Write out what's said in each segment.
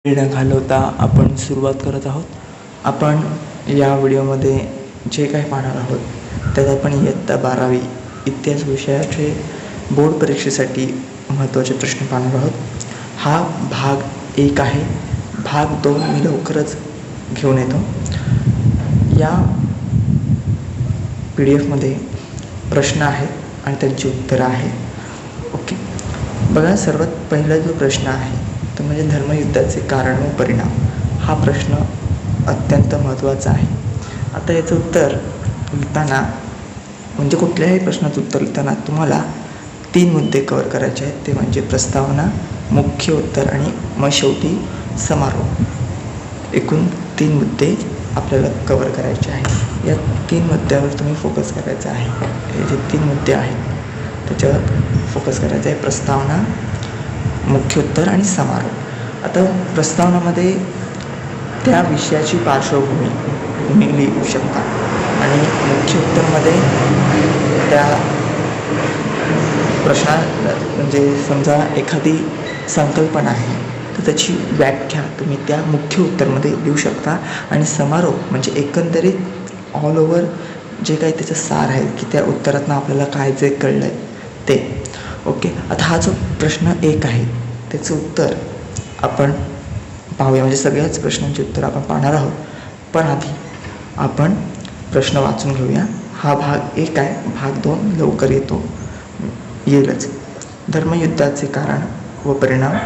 वेळ न घालवता आपण सुरुवात करत आहोत. आपण या व्हिडिओमध्ये जे काही पाहणार आहोत त्यात आपण इयत्ता 12वी इतिहास विषयाचे बोर्ड परीक्षेसाठी महत्त्वाचे प्रश्न पाहणार आहोत. हा भाग 1 आहे. भाग 2 मी लवकरच घेऊन येतो. या PDF प्रश्न आहेत आणि त्यांची उत्तरं आहेत. ओके, बघा, सर्वात पहिला जो प्रश्न आहे तो म्हणजे धर्मयुद्धाचे कारण व परिणाम. हा प्रश्न अत्यंत महत्त्वाचा आहे. आता याचं उत्तर लिहिताना म्हणजे कुठल्याही प्रश्नाचं उत्तर लिहिताना तुम्हाला 3 मुद्दे कव्हर करायचे आहेत. ते म्हणजे प्रस्तावना, मुख्य उत्तर आणि मग शेवटी समारोप. एकूण 3 मुद्दे आपल्याला कव्हर करायचे आहेत. या 3 मुद्द्यावर तुम्ही फोकस करायचा आहे. हे जे 3 मुद्दे आहेत त्याच्यावर फोकस करायचा आहे: प्रस्तावना, मुख्य उत्तर आणि समारोप. आता प्रस्तावनामध्ये त्या विषयाची पार्श्वभूमी तुम्ही लिहू शकता आणि मुख्य उत्तरमध्ये त्या प्रश्ना म्हणजे समजा एखादी संकल्पना आहे तर त्याची व्याख्या तुम्ही त्या मुख्य उत्तरमध्ये लिहू शकता. आणि समारोप म्हणजे एकंदरीत ऑल ओव्हर जे काही त्याचं सार आहे की त्या उत्तरातनं आपल्याला काय जे कळलं आहे ते. ओके, आता हा जो प्रश्न 1 आहे त्याचं उत्तर आपण पाहूया. म्हणजे सगळ्याच प्रश्नांची उत्तर आपण पाहणार आहोत, पण आधी आपण प्रश्न वाचून घेऊया. हा भाग 1 आहे. भाग 2 लवकर येईलच. धर्मयुद्धाचे कारण व परिणाम.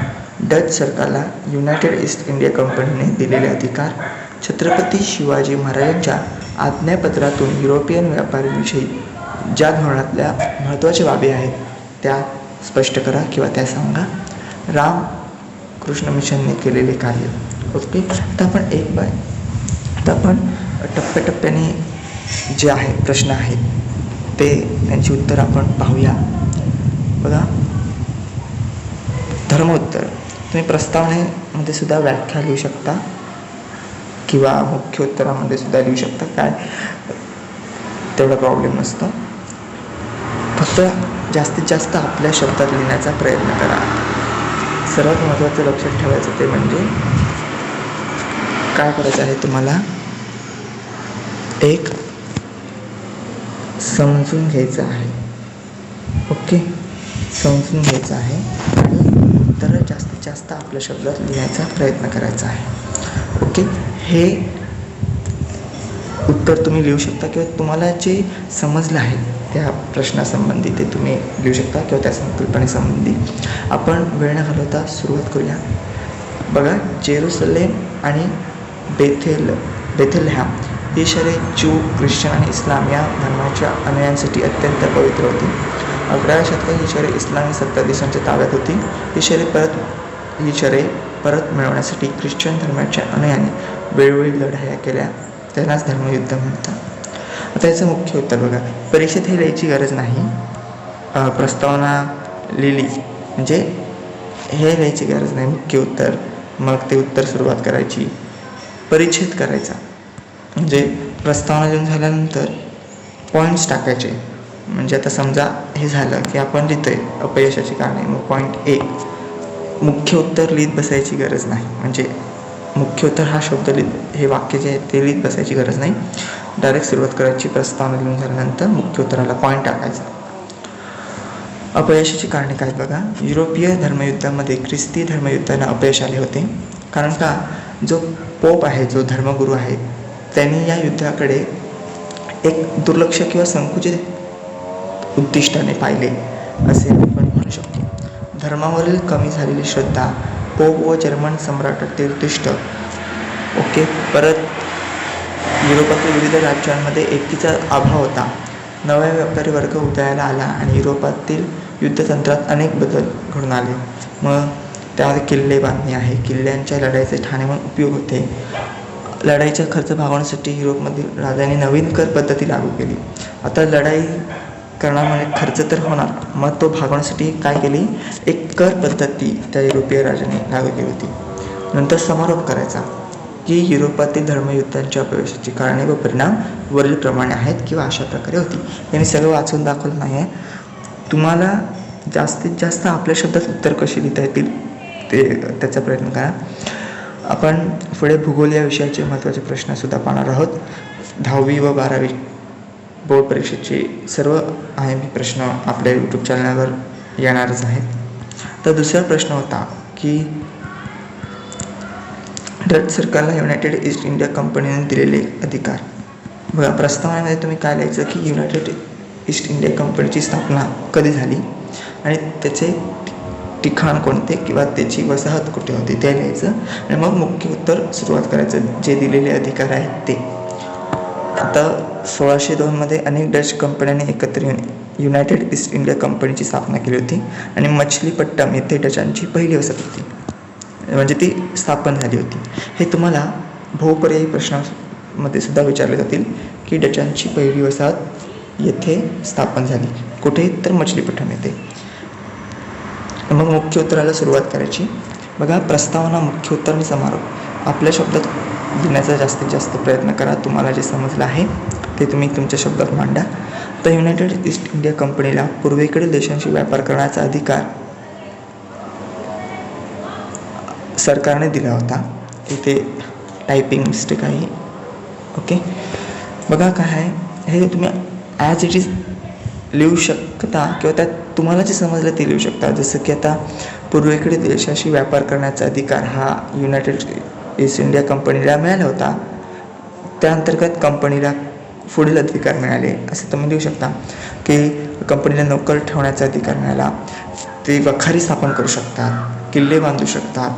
डच सरकारला युनायटेड ईस्ट इंडिया कंपनीने दिलेले अधिकार. छत्रपती शिवाजी महाराजांच्या आज्ञापत्रातून युरोपियन व्यापाऱ्यांविषयी ज्या धोरणातल्या महत्त्वाच्या बाबी आहेत त्या स्पष्ट करा किंवा त्या सांगा. रामकृष्ण मिशनने केलेले कार्य. ओके, आता आपण टप्प्याटप्प्याने जे आहे प्रश्न आहेत ते त्यांची उत्तर आपण पाहूया. बघा, धर्मोत्तर. तुम्ही प्रस्तावनेमध्ये सुद्धा व्याख्या लिहू शकता किंवा मुख्य उत्तरामध्ये सुद्धा लिहू शकता, काय तेवढा प्रॉब्लेम नसतो. फक्त जास्तीत जास्त आपल्या शब्दात लिहिण्याचा प्रयत्न करा. सर्वात महत्त्वाचं लक्षात ठेवायचं ते म्हणजे काय करायचं आहे तुम्हाला, एक समजून घ्यायचं आहे. ओके, समजून घ्यायचं आहे आणि तर जास्तीत जास्त आपल्या शब्दात लिहायचा प्रयत्न करायचा आहे. ओके, हे उत्तर तुम्ही लिहू शकता किंवा तुम्हाला जे समजलं आहे त्या प्रश्नासंबंधी ते तुम्ही लिहू शकता किंवा त्या संकल्पनेसंबंधी. आपण वेळ न घालवता सुरुवात करूया. बघा, जेरुसलेम आणि बेथलहॅम ही शहरे ज्यू, ख्रिश्चन आणि इस्लाम या धर्माच्या अनुयायांसाठी अत्यंत पवित्र होती. 11व्या शतकात ही शहरे इस्लामी सत्ताधीशांच्या ताब्यात होती. ही शहरे परत मिळवण्यासाठी ख्रिश्चन धर्माच्या अनुयायांनी वेळोवेळी लढाया केल्या. त्यांनाच धर्मयुद्ध म्हणतात. आता याचं मुख्य उत्तर बघा. परीक्षेत हे लिहायची गरज नाही. प्रस्तावना लिहिली म्हणजे हे लिहायची गरज नाही. मुख्य उत्तर, मग ते उत्तर सुरुवात करायची, परिच्छेद करायचा. म्हणजे प्रस्तावना लिहून झाल्यानंतर पॉईंट्स टाकायचे. म्हणजे आता समजा हे झालं की आपण लिहितोय अपयशाची कारणे, मग पॉईंट 1 मुख्य उत्तर लिहित बसायची गरज नाही. म्हणजे मुख्य उत्तर हा शब्द हे वाक्य जे आहे ते लिहित बसायची गरज नाही. डायरेक्ट सुरुवात करायची. प्रस्तावना लिहून झाल्यानंतर मुख्य उत्तराला पॉईंट टाकायचा. अपयशाची कारणे काय बघा. युरोपीय धर्मयुद्धामध्ये ख्रिस्ती धर्मयुद्धांना अपयश आले होते. कारण का, जो पोप आहे, जो धर्मगुरू आहे, त्यांनी या युद्धाकडे एक दुर्लक्ष किंवा संकुचित उद्दिष्टाने पाहिले असे आपण म्हणू शकतो. धर्मावरील कमी झालेली श्रद्धा, पोप व जर्मन सम्राटातील उद्दिष्ट. ओके, परत युरोपातील विविध राज्यांमध्ये एकीचा अभाव होता. नवा व्यापारी वर्ग उदयाला आला आणि युरोपातील युद्धतंत्रात अनेक बदल घडून आले. मग त्यामध्ये किल्ले बांधणे आहे, किल्ल्यांच्या लढाईचे ठाणे म्हणून उपयोग होते. लढाईचा खर्च भागवण्यासाठी युरोपमधील राजांनी नवीन कर पद्धती लागू केली. आता लढाई करण्यामुळे खर्च तर होणार, मग तो भागवण्यासाठी काय केली, एक कर पद्धती त्या युरोपीय राजांनी लागू केली होती. नंतर समारोप करायचा की युरोपातील धर्मयुद्धांच्या अपयशाची कारणे व परिणाम वरीलप्रमाणे आहेत किंवा अशा प्रकारे होती. यांनी सगळं वाचून दाखवलं नाही आहे. तुम्हाला जास्तीत जास्त आपल्या शब्दात उत्तर कशी लिहिता येतील ते त्याचा प्रयत्न करा. आपण पुढे भूगोल या विषयाचे महत्त्वाचे प्रश्नसुद्धा पाहणार आहोत. 10वी व 12वी बोर्ड परीक्षेचे सर्व IMP प्रश्न आपल्या यूट्यूब चॅनलवर येणारच आहेत. तर दुसरा प्रश्न होता की डच सरकारला युनायटेड ईस्ट इंडिया कंपनीने दिलेले अधिकार. बघा, प्रस्तावनेमध्ये तुम्ही काय लिहायचं की युनायटेड ईस्ट इंडिया कंपनीची स्थापना कधी झाली आणि त्याचे ठिकाण कोणते किंवा त्याची वसाहत कुठे होती ते लिहायचं आणि मग मुख्य उत्तर सुरुवात करायचं. जे दिलेले अधिकार आहेत ते. आता 1602 मध्ये अनेक डच कंपन्यांनी एकत्र येऊन युनायटेड ईस्ट इंडिया कंपनीची स्थापना केली होती आणि मछलीपट्टम येथे डचांची पहिली वसाहत होती, म्हणजे ती स्थापन झाली होती. हे तुम्हाला बहुपर्यायी प्रश्नामध्ये सुद्धा विचारले जातील की डचांची पहिली वसाहत येथे स्थापन झाली कुठे, तर मछलीपट्टम येथे. मग मुख्य उत्तराला सुरुवात करायची. बघा, प्रस्तावना, मुख्य उत्तर आणि समारोप आपल्या शब्दात लिहिण्याचा जास्तीत जास्त प्रयत्न करा. तुम्हाला जे समजलं आहे ते तुम्ही तुमच्या शब्दात मांडा. तर युनायटेड ईस्ट इंडिया कंपनीला पूर्वेकडील देशांशी व्यापार करण्याचा अधिकार सरकारने दिला होता. इथे टायपिंग मिस्टेक आहे. ओके, बघा काय आहे, हे तुम्ही ॲज इट इज लिहू शकता किंवा त्यात तुम्हाला जे समजलं ते लिहू शकता. जसं की आता पूर्वेकडील देशाशी व्यापार करण्याचा अधिकार हा युनायटेड ईस्ट इंडिया कंपनीला मिळाला होता. त्या अंतर्गत कंपनीला पुढील अधिकार मिळाले असं तुम्ही लिहू शकता की कंपनीला नोकर ठेवण्याचा अधिकार मिळाला, ते वखारी स्थापन करू शकतात, किल्ले बांधू शकतात,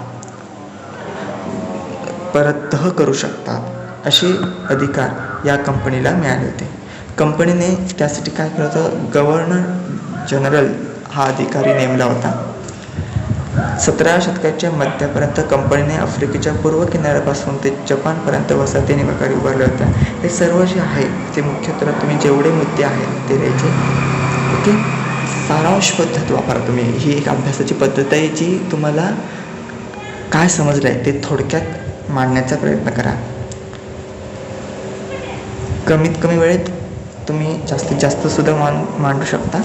परत तह करू शकतात, असे अधिकार या कंपनीला मिळाले होते. कंपनीने त्यासाठी काय केलं होतं, गव्हर्नर जनरल हा अधिकारी नेमला होता. 17व्या शतकाच्या मध्यापर्यंत कंपनीने आफ्रिकेच्या पूर्व किनाऱ्यापासून ते जपानपर्यंत वसाहती आणि वखारी उभारल्या होत्या. हे सर्व जे आहे ते मुख्य उत्तरात तुम्ही जेवढे मुद्दे आहेत ते लिहायचे. ओके, सारांश पद्धत वापरा तुम्ही. ही एक अभ्यासाची पद्धत आहे जी तुम्हाला काय समजलं आहे ते थोडक्यात मांडण्याचा प्रयत्न करा. कमीत कमी वेळेत तुम्ही जास्तीत जास्त सुद्धा मांडू शकता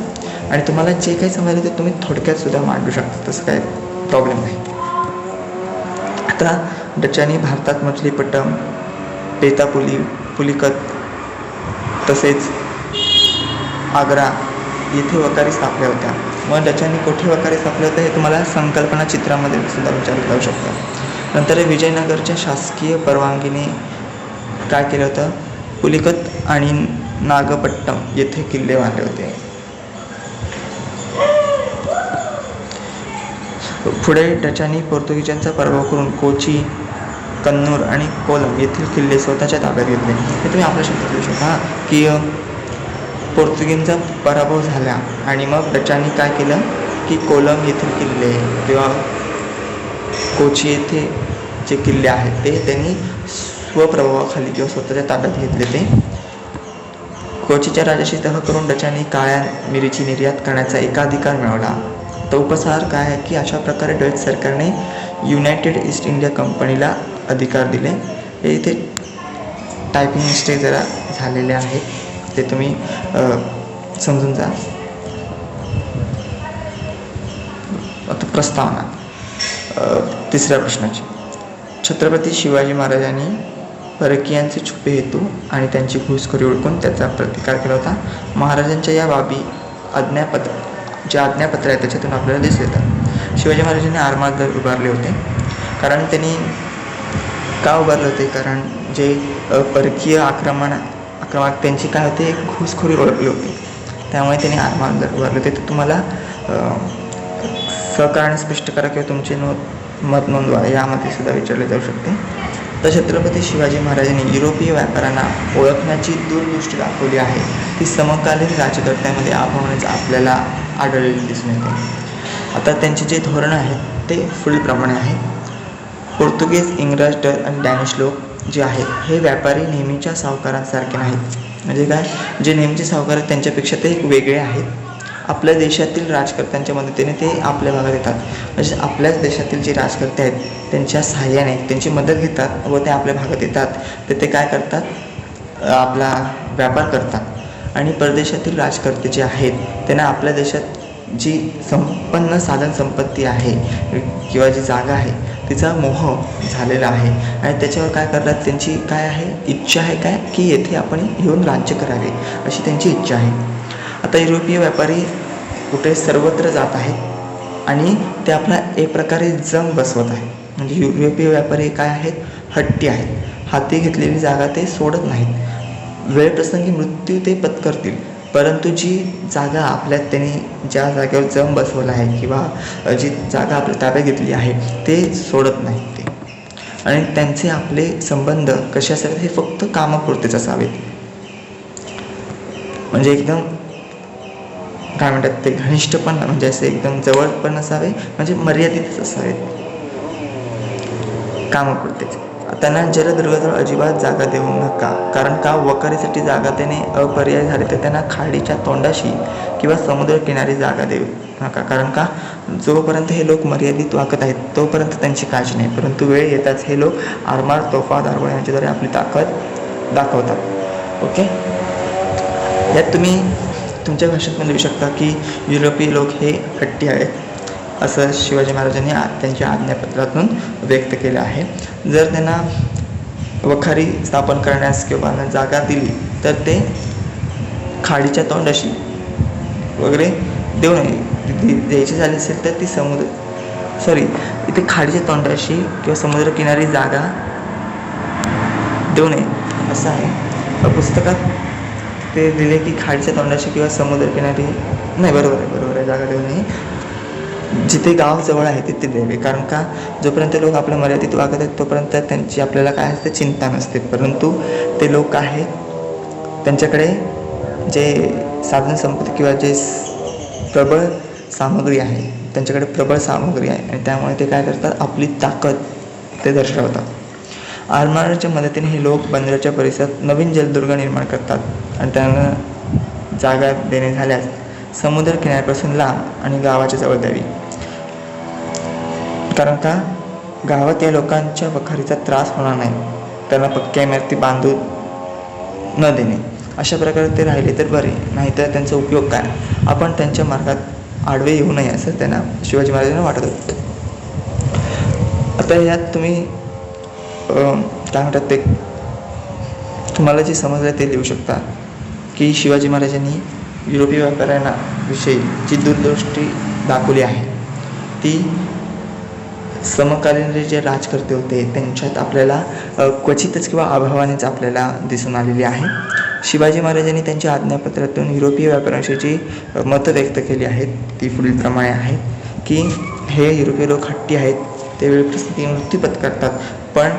आणि तुम्हाला जे काही समजलं ते तुम्ही थोडक्यात सुद्धा मांडू शकता, तसं काय प्रॉब्लेम नाही. आता डचांनी भारतात मछलीपट्टम, पुलिकत तसेच आग्रा येथे वखारी स्थापल्या होत्या. मग डचांनी कुठे वखारी स्थापल्या होत्या हे तुम्हाला संकल्पना चित्रामध्ये सुद्धा विचारलं जाऊ शकतं. नंतर विजयनगरच्या शासकीय परवानगीने काय केलं होतं, पुलिकत आणि नागपट्टम येथे किल्ले बांधले होते. पुढे डचांनी पोर्तुगीजांचा पराभव करून कोची, कन्नूर आणि कोलम येथील किल्ले स्वतःच्या ताब्यात घेतले. हे तुम्ही आपल्या शब्दात लिहू शकता की पोर्तुगीजांचा पराभव झाला आणि मग डचांनी काय केलं की कोलम येथील किल्ले किंवा कोची येथे जे किल्ले आहेत ते त्यांनी स्वप्रभावाखाली किंवा स्वतःच्या ताब्यात घेतले. ते कोचीच्या राजाशी तह करून डचांनी काळ्या मिरीची निर्यात करण्याचा एकाधिकार मिळवला. तर उपसार काय आहे की अशा प्रकारे डच सरकारने युनायटेड ईस्ट इंडिया कंपनीला अधिकार दिले. हे इथे टायपिंग मिस्टेक जरा झालेले आहेत, ते तुम्ही समजून जा. आता प्रस्तावना तिसऱ्या प्रश्नाची. छत्रपती शिवाजी महाराजांनी परकीयांचे छुपे हेतू आणि त्यांची घुसखोरी ओळखून त्याचा प्रतिकार केला होता. महाराजांच्या या बाबी जे आज्ञापत्र आहे त्याच्यातून आपल्याला दिसून येतात. शिवाजी महाराजांनी आरमार उभारले होते. कारण त्यांनी का उभारले होते, कारण जे परकीय आक्रमक त्यांची काय होते, घुसखोरी ओळखली होती, त्यामुळे त्यांनी आरमार उभारले होते. तर तुम्हाला सहकार्याने स्पष्ट करा किंवा तुमचे मत नोंदवा यामध्ये सुद्धा विचारले जाऊ शकते. तर छत्रपती शिवाजी महाराजांनी युरोपीय व्यापाऱ्यांना ओळखण्याची दूरदृष्टी दाखवली आहे. ती समकालीन राज्यकर्त्यांमध्ये अभावनेच आपल्याला आढळलेली दिसून येते. आता त्यांचे जे धोरण आहेत ते पुढीलप्रमाणे आहे. पोर्तुगीज, इंग्रज, डच आणि डॅनिश लोक जे आहेत हे व्यापारी नेहमीच्या सावकारांसारखे नाहीत. म्हणजे काय, जे नेहमीचे सावकार आहेत त्यांच्यापेक्षा ते एक वेगळे आहेत. आपल्या देशातील राजकर्त्यांच्या मदतीने ते आपल्या भागात येतात. म्हणजे आपल्याच देशातील जे राजकर्ते आहेत त्यांच्या सहाय्याने त्यांची मदत घेतात व ते आपल्या भागात येतात. तर ते काय करतात, आपला व्यापार करतात. आणि परदेशातील राजकर्ते जे आहेत त्यांना आपल्या देशात जी संपन्न साधन संपत्ती आहे किंवा जी जागा आहे तिचा मोह झालेला आहे आणि त्याच्यावर काय करतात, त्यांची काय आहे इच्छा आहे काय की येथे आपण येऊन राज्य करावे अशी त्यांची इच्छा आहे. आता युरोपीय व्यापारी कुठे सर्वत्र जात आहेत आणि ते आपला एक प्रकारे जम बसवत आहे. म्हणजे युरोपीय व्यापारी काय आहेत, हट्टी आहेत. हाती घेतलेली जागा ते सोडत नाहीत. वेळप्रसंगी मृत्यू ते पत्करतील, परंतु जी जागा आपल्यात त्यांनी ज्या जागेवर जम बसवला आहे किंवा जी जागा आपल्या ताब्यात घेतली आहे ते सोडत नाहीत ते. आणि त्यांचे आपले संबंध कसे असावेत, हे फक्त कामापुरतेच असावेत. म्हणजे एकदम काय म्हणतात ते घनिष्ठ पण, म्हणजे असे एकदम जवळ पण नसावे, म्हणजे मर्यादितच असावेत, कामापुरतेच. त्यांना जलदुर्गाजवळ अजिबात जागा देऊ नका, कारण का वखारीसाठी जागा त्याने अपर्याय झाले तर त्यांना खाडीच्या तोंडाशी किंवा समुद्र किनारी जागा देऊ नका, कारण का जोपर्यंत हे लोक मर्यादित वागत आहेत तोपर्यंत त्यांची काळजी नाही, परंतु वेळ येताच हे लोक आरमार, तोफा, दारुगोळा यांच्याद्वारे आपली ताकद दाखवतात. ओके, यात तुम्ही तुमच्या भाषेत पण लिहू शकता की युरोपीय लोक हे हट्टी आहेत असं शिवाजी महाराजांनी त्यांच्या आज्ञापत्रातून व्यक्त केलं आहे. जर त्यांना वखारी स्थापन करण्यास किंवा जागा दिली तर ते खाडीच्या तोंडाशी वगैरे देऊ नये. द्यायची झाली असेल तर ती इथे खाडीच्या तोंडाशी किंवा समुद्रकिनारी जागा देऊ नये असं आहे. पुस्तकात ते दिले की खाडीच्या तोंडाशी किंवा समुद्रकिनारी नाही, बरोबर आहे जागा देऊ नये. जिथे गाव जवळ आहे तिथे द्यावे, कारण का जोपर्यंत लोक आपल्या मर्यादित वागत आहेत तोपर्यंत त्यांची आपल्याला काय असते चिंता नसते, परंतु ते लोक आहेत त्यांच्याकडे जे साधन संपत्ती किंवा जे प्रबळ सामग्री आहे, त्यांच्याकडे प्रबळ सामग्री आहे आणि त्यामुळे ते काय करतात, आपली ताकद ते दर्शवतात. आरमाराच्या मदतीने हे लोक बंदराच्या परिसरात नवीन जलदुर्ग निर्माण करतात आणि त्यांना जागा देणे झाल्यास समुद्र किनाऱ्यापासून लांब आणि गावाच्या जवळ द्यावी, कारण का गावात या लोकांच्या वखारीचा त्रास होणार नाही. त्यांना पक्क्या इमारती बांधून न देणे, अशा प्रकारे ते राहिले तर बरे, नाहीतर त्यांचा उपयोग काय, आपण त्यांच्या मार्गात आडवे येऊ नये असं त्यांना शिवाजी महाराजांना वाटत होतं. आता यात तुम्ही काय म्हणतात ते तुम्हाला जे समजलं ते लिहू शकता की शिवाजी महाराजांनी युरोपीय व्यापाऱ्यांना विषयी जी दूरदृष्टी दाखवली आहे ती समकालीन जे राजकर्ते होते त्यांच्यात आपल्याला क्वचितच किंवा अभावानेच आपल्याला दिसून आलेली आहे. शिवाजी महाराजांनी त्यांच्या आज्ञापत्रातून युरोपीय व्यापाऱ्यांशी जी मतं व्यक्त केली आहेत ती पुढीलप्रमाणे आहेत की हे युरोपीय लोक हट्टी आहेत, ते वेळप्रसंगी मृत्यू पत्करतात, पण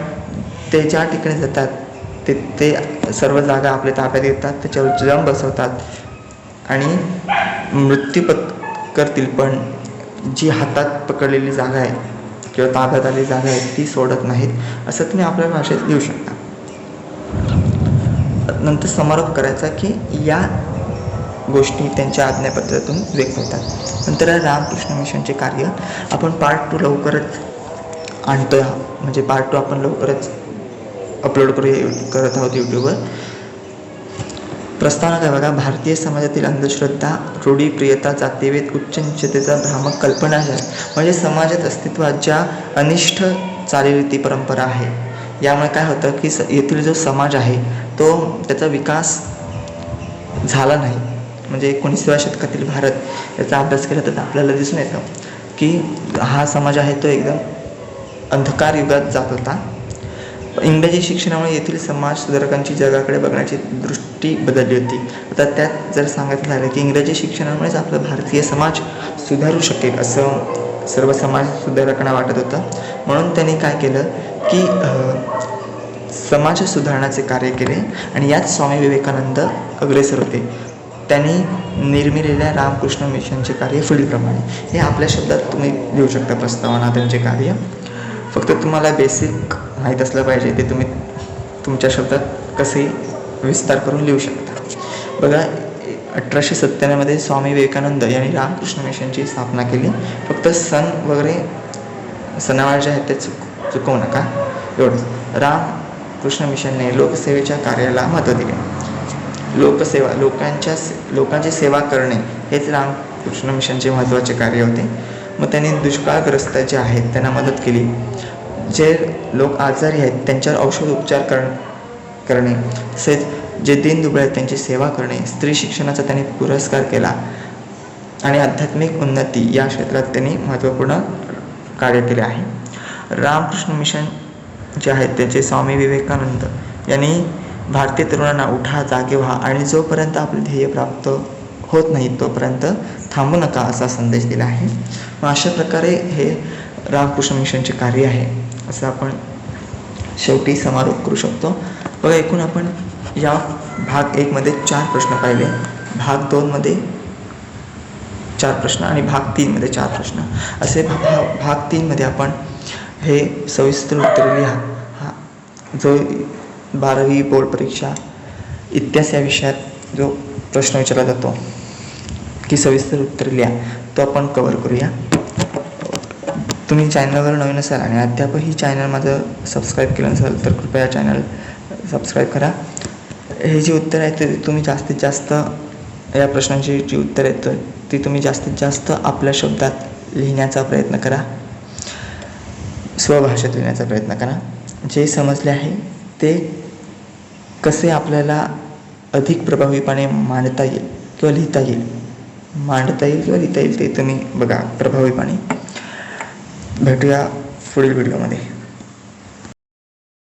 ते ज्या ठिकाणी जातात ते सर्व जागा आपल्या ताब्यात घेतात, त्याच्यावर जम बसवतात आणि मृत्यू पत्करतील, पण जी हातात पकडलेली जागा आहे किंवा ताब्यात आलेली जागा आहे ती सोडत नाहीत, असं तुम्ही आपल्या भाषेत लिहू शकता. नंतर समारोप करायचा की या गोष्टी त्यांच्या आज्ञापत्रातून व्यक्त होतात. नंतर रामकृष्ण मिशनचे कार्य आपण पार्ट 2 लवकरच आणतोय, म्हणजे पार्ट 2 आपण लवकरच अपलोड करत आहोत यूट्यूबवर. प्रस्तावना काय बघा, भारतीय समाजातील अंधश्रद्धा, रूढीप्रियता, जातीभेद, उच्च नीचतेचा भ्रामक कल्पनाचार म्हणजे समाजात अस्तित्वात ज्या अनिष्ट चालीरीती परंपरा आहे, यामुळे काय होतं की येथील जो समाज आहे तो त्याचा विकास झाला नाही. म्हणजे 19व्या शतकातील भारत याचा अभ्यास केला तर आपल्याला दिसून येतं की हा समाज आहे तो एकदम अंधकार युगात जात होता. इंग्रजी शिक्षणामुळे येथील समाज सुधारकांची जगाकडे बघण्याची दृष्टी बदलली होती. आता त्यात जर सांगायचं झालं की इंग्रजी शिक्षणामुळेच आपला भारतीय समाज सुधारू शकेल असं सर्व समाज सुधारकांना वाटत होतं. म्हणून त्यांनी काय केलं की समाज सुधारण्याचे कार्य केले आणि यात स्वामी विवेकानंद अग्रेसर होते. त्यांनी निर्मिलेल्या रामकृष्ण मिशनचे कार्य पुढीलप्रमाणे, हे आपल्या शब्दात तुम्ही लिहू शकता प्रस्तावना त्यांचे कार्य. फक्त तुम्हाला बेसिक माहीत असलं पाहिजे, ते तुम्ही तुमच्या शब्दात कसे विस्तार करून लिहू शकता. बघा, 1897 स्वामी विवेकानंद यांनी रामकृष्ण मिशनची स्थापना केली. फक्त सण वगैरे सणावार जे आहेत ते चुकवू नका, एवढंच. रामकृष्ण मिशनने लोकसेवेच्या कार्याला महत्त्व दिले. लोकसेवा, लोकांची सेवा करणे हेच रामकृष्ण मिशनचे महत्त्वाचे कार्य होते. मग त्यांनी दुष्काळग्रस्त जे आहेत त्यांना मदत केली. जे लोक आजारी आहेत त्यांच्यावर औषध उपचार करणे, तसेच जे दीनदुबळे आहेत त्यांची सेवा करणे, स्त्री शिक्षणाचा त्यांनी पुरस्कार केला आणि आध्यात्मिक उन्नती या क्षेत्रात त्यांनी महत्त्वपूर्ण कार्य केले आहे. रामकृष्ण मिशन जे आहेत त्याचे स्वामी विवेकानंद यांनी भारतीय तरुणांना उठा, जागे व्हा आणि जोपर्यंत आपले ध्येय प्राप्त होत नाही तोपर्यंत थांबू नका असा संदेश दिला आहे. मग अशा प्रकारे हे रामकृष्ण मिशनचे कार्य आहे असं आपण शेवटी समारोप करू शकतो. बघा, एकूण आपण या भाग 1 मध्ये 4 प्रश्न पाहिले, भाग 2 मध्ये 4 प्रश्न आणि भाग 3 मध्ये 4 प्रश्न असे भाग 3 मध्ये आपण हे सविस्तर उत्तर लिहा. हा जो 12वी बोर्ड परीक्षा इतिहास या विषयात जो प्रश्न विचारला जातो की सविस्तर उत्तर लिहा तो आपण कव्हर करूया. तुम्ही चॅनलवर नवीन असाल आणि अद्यापही चॅनल माझं सबस्क्राईब केलं नसेल तर कृपया चॅनल सबस्क्राईब करा. हे जी उत्तर आहेत ते तुम्ही जास्तीत जास्त या प्रश्नांची जी उत्तर आहेत ती तुम्ही जास्तीत जास्त आपल्या शब्दात लिहिण्याचा प्रयत्न करा, स्वभाषेत लिहिण्याचा प्रयत्न करा. जे समजले आहे ते कसे आपल्याला अधिक प्रभावीपणे मांडता येईल किंवा लिहिता येईल ते तुम्ही बघा प्रभावीपणे. भेटूया पुढील व्हिडिओमध्ये.